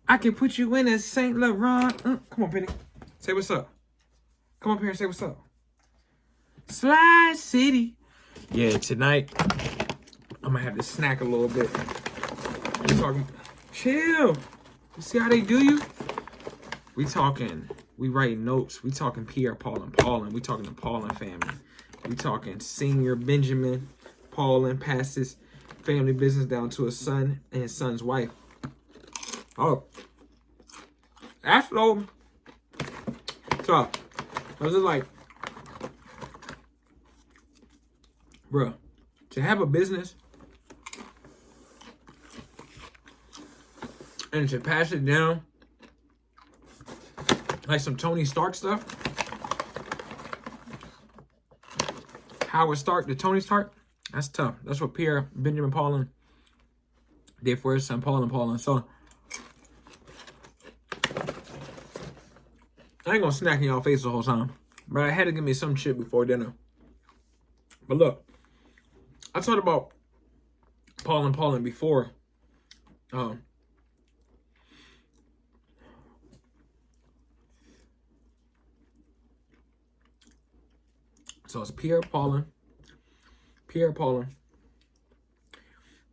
I can put you in a Saint Laurent. Come on, Penny. Say what's up. Come up here and say what's up. Slide City. Yeah, tonight I'm gonna have to snack a little bit. We talking. Chill. You see how they do you? We talking. We writing notes. We talking Pierre, Paulin, Paulin. We talking the Paulin family. We talking senior Benjamin Paulin passes family business down to his son and his son's wife. Oh, that's low. So, I was just like, bruh, to have a business and to pass it down like some Tony Stark stuff. Howard Stark to Tony Stark. That's tough. That's what Pierre Benjamin Paulin did for his son Paulin Paulin. So I ain't gonna snack in y'all face the whole time. But I had to give me some shit before dinner. But look, I talked about Paulin Paulin before. So it's Pierre Paulin. Pierre Paulin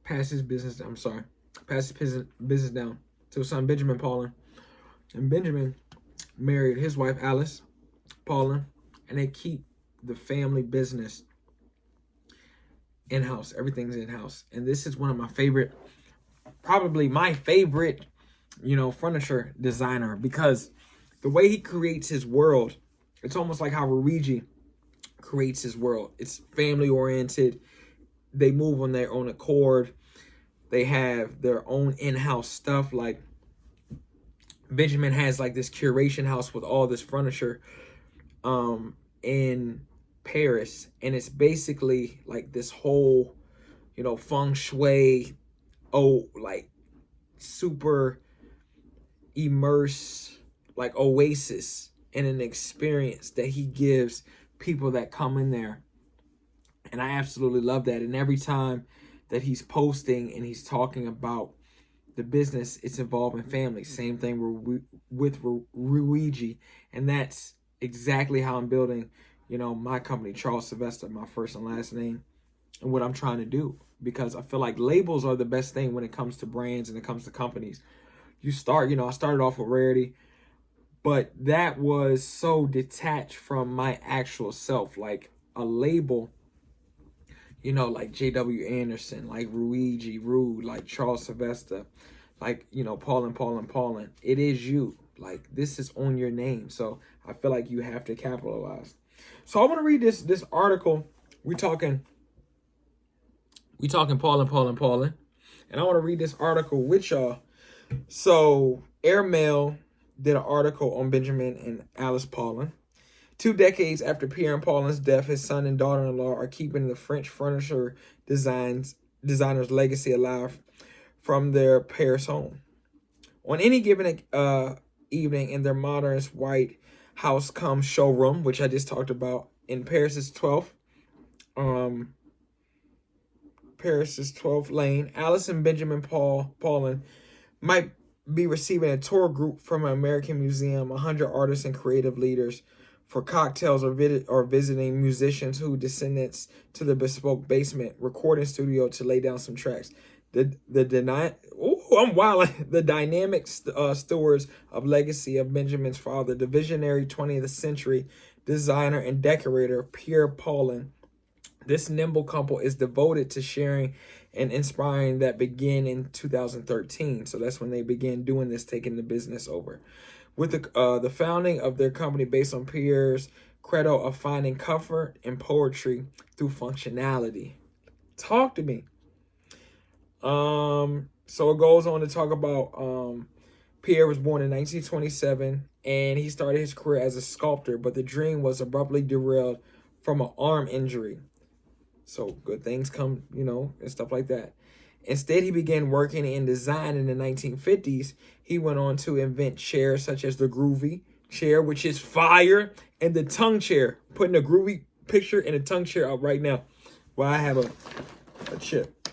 passed his business. Passed his business down to his son Benjamin Paulin, and Benjamin married his wife Alice Paulin, and they keep the family business in-house. Everything's in-house, and this is one of my favorite, probably my favorite, furniture designer, because the way he creates his world, it's almost like how Luigi creates his world. It's family oriented. They move on their own accord. They have their own in-house stuff. Like Benjamin has like this curation house with all this furniture in Paris, and it's basically like this whole feng shui, like super immerse, like oasis in an experience that he gives people that come in there. And I absolutely love that. And every time that he's posting and he's talking about the business, it's involving family. Same thing with Luigi. And that's exactly how I'm building, my company, Charles Sylvester, my first and last name, and what I'm trying to do. Because I feel like labels are the best thing when it comes to brands and it comes to companies. I started off with Rarity, but that was so detached from my actual self. Like a label, like J.W. Anderson, like Luigi, Rude, like Charles Sylvester, like, Paulin, Paulin, Paulin. It is you. Like, this is on your name. So I feel like you have to capitalize. So I want to read this article. We talking Paulin, Paulin, Paulin. And I want to read this article with y'all. So Airmail did an article on Benjamin and Alice Paulin. 2 decades after Pierre and Paulin's death, his son and daughter-in-law are keeping the French furniture designer's legacy alive from their Paris home. On any given evening in their modernist white house comes showroom, which I just talked about, in Paris's 12th lane, Alice and Benjamin Paulin might be receiving a tour group from an American museum, 100 artists and creative leaders for cocktails, or visiting musicians who descendants to the bespoke basement recording studio to lay down some tracks. The dynamic stewards of legacy of Benjamin's father, the visionary 20th century designer and decorator Pierre Paulin. This nimble couple is devoted to sharing and inspiring that began in 2013. So that's when they began doing this, taking the business over. With the founding of their company based on Pierre's credo of finding comfort and poetry through functionality. Talk to me. So it goes on to talk about Pierre was born in 1927, and he started his career as a sculptor, but the dream was abruptly derailed from an arm injury. So good things come, and stuff like that. Instead, he began working in design in the 1950s. He went on to invent chairs such as the Groovy chair, which is fire, and the tongue chair. Putting a Groovy picture and a tongue chair up right now while I have a chip.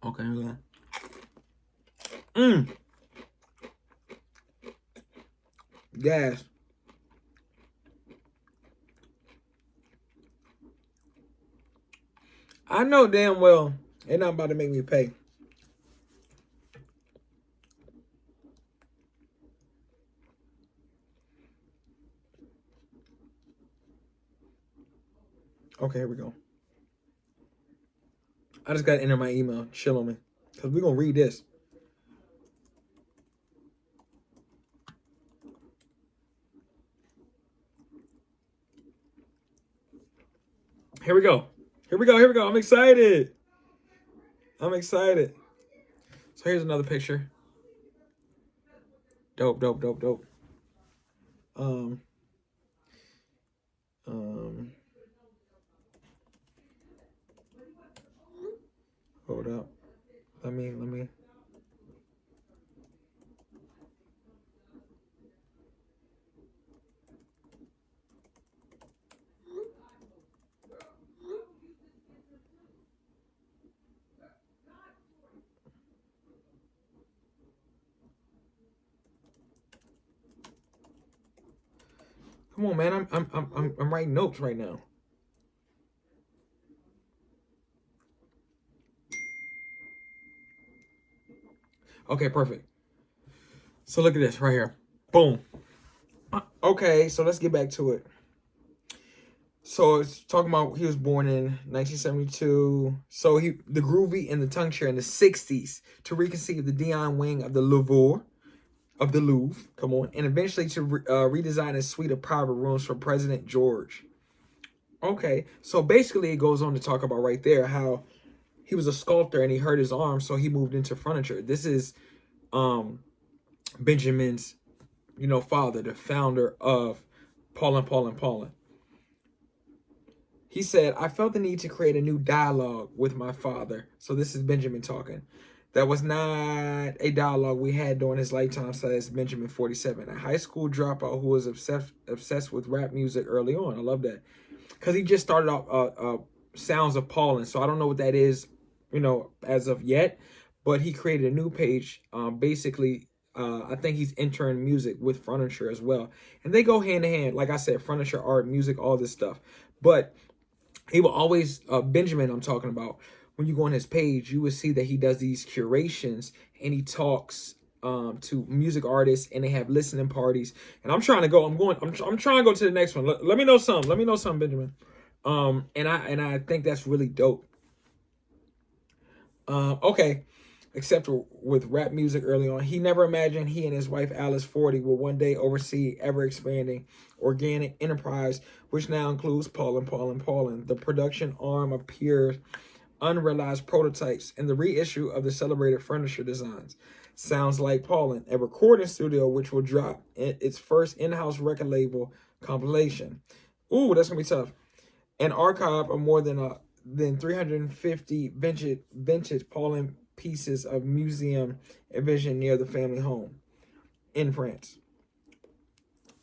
Okay, hold on. Gas. I know damn well they're not about to make me pay. Okay, here we go. I just got to enter my email. Chill on me. Because we're going to read this. Here we go. Here we go. Here we go. I'm excited. I'm excited. So here's another picture. Dope, dope, dope, dope. Hold up. Let me. Come on, man. I'm writing notes right now. Okay, perfect. So look at this right here. Boom. Okay, so let's get back to it. So it's talking about he was born in 1972. So the groovy and the tongue chair in the 60s to reconceive the Dion wing of the Louvre. Come on. And eventually to redesign a suite of private rooms for President George. Okay, so basically it goes on to talk about right there how he was a sculptor and he hurt his arm, so he moved into furniture. This is Benjamin's, father, the founder of Paulin Paulin Paulin. He said, I felt the need to create a new dialogue with my father. So this is Benjamin talking. That was not a dialogue we had during his lifetime, says Benjamin 47, a high school dropout who was obsessed with rap music early on. I love that. Because he just started off Sounds of Paulin. So I don't know what that is, as of yet. But he created a new page. Basically, I think he's entering music with furniture as well. And they go hand in hand. Like I said, furniture, art, music, all this stuff. But he will always, Benjamin I'm talking about, when you go on his page, you will see that he does these curations and he talks to music artists and they have listening parties. And I'm trying to go, I'm trying to go to the next one. Let me know something. Let me know something, Benjamin. And I think that's really dope. Okay. Except with rap music early on, he never imagined he and his wife Alice 40 will one day oversee ever-expanding organic enterprise, which now includes Paulin Paulin Paulin. The production arm appears unrealized prototypes in the reissue of the celebrated furniture designs. Sounds Like Paulin, a recording studio which will drop its first in-house record label compilation. Ooh, that's gonna be tough. An archive of more than 350 vintage Paulin pieces of museum envisioned near the family home in France.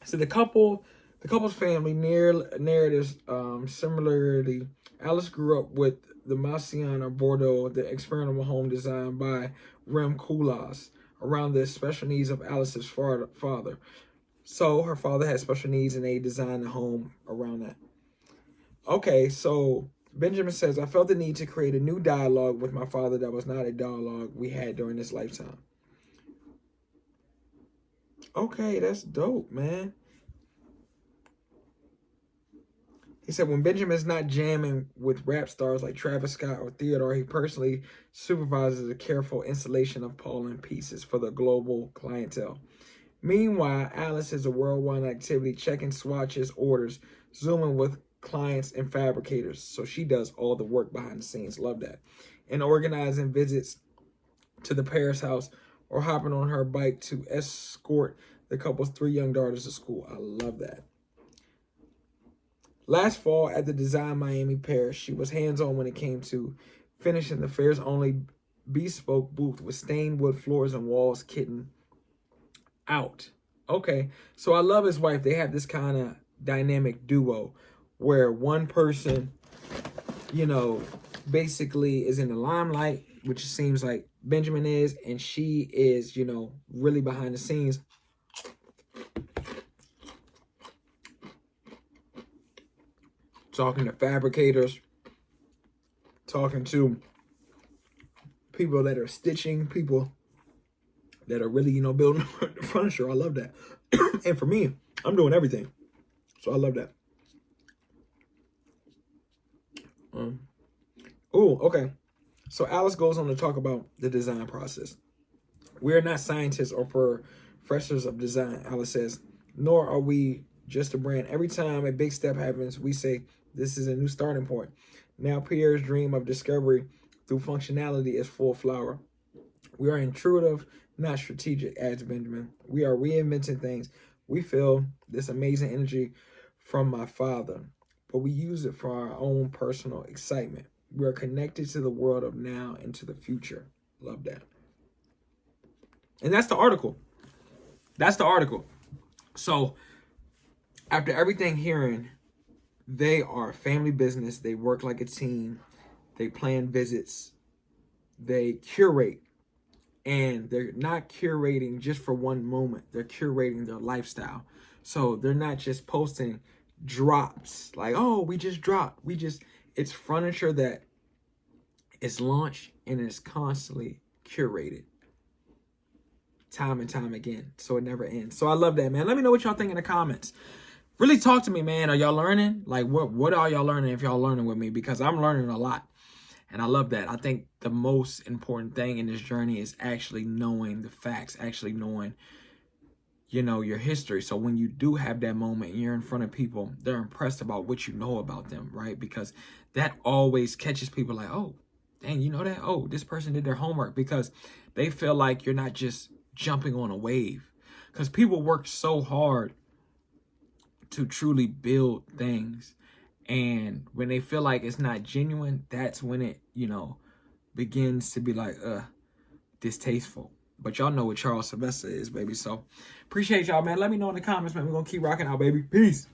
So the couple's family narratives similarly. Alice grew up with the Maison of Bordeaux, the experimental home designed by Rem Koolhaas around the special needs of Alice's father. So her father had special needs and they designed the home around that. Okay, so Benjamin says, I felt the need to create a new dialogue with my father that was not a dialogue we had during his lifetime. Okay, that's dope, man. He said, when Benjamin's not jamming with rap stars like Travis Scott or Theodore, he personally supervises a careful installation of Paulin pieces for the global clientele. Meanwhile, Alice is a worldwide activity, checking swatches, orders, zooming with clients and fabricators. So she does all the work behind the scenes. Love that. And organizing visits to the Paris house or hopping on her bike to escort the couple's 3 young daughters to school. I love that. Last fall at the Design Miami Paris, she was hands-on when it came to finishing the fair's only bespoke booth with stained wood floors and walls kitting out. Okay, so I love his wife. They have this kind of dynamic duo where one person, basically is in the limelight, which seems like Benjamin is, and she is, you know, really behind the scenes. Talking to fabricators, talking to people that are stitching, people that are really, you know, building furniture. I love that. And for me, I'm doing everything. So I love that. Oh, okay. So Alice goes on to talk about the design process. We are not scientists or professors of design, Alice says, nor are we just a brand. Every time a big step happens, we say, this is a new starting point. Now Pierre's dream of discovery through functionality is full flower. We are intuitive, not strategic, adds Benjamin. We are reinventing things. We feel this amazing energy from my father, but we use it for our own personal excitement. We are connected to the world of now and to the future. Love that. And that's the article. That's the article. So after everything hearing, they are a family business. They work like a team. They plan visits. They curate. And they're not curating just for one moment. They're curating their lifestyle. So they're not just posting drops like, oh, we just dropped. It's furniture that is launched and is constantly curated. Time and time again. So it never ends. So I love that, man. Let me know what y'all think in the comments. Really talk to me, man. Are y'all learning? Like, what are y'all learning if y'all learning with me? Because I'm learning a lot. And I love that. I think the most important thing in this journey is actually knowing the facts, actually knowing, you know, your history. So when you do have that moment and you're in front of people, they're impressed about what you know about them, right? Because that always catches people like, oh, dang, you know that? Oh, this person did their homework, because they feel like you're not just jumping on a wave. Because people work so hard to truly build things. And when they feel like it's not genuine, that's when it, you know, begins to be like, distasteful. But y'all know what Charles Sylvester is, baby. So appreciate y'all, man. Let me know in the comments, man. We're going to keep rocking out, baby. Peace.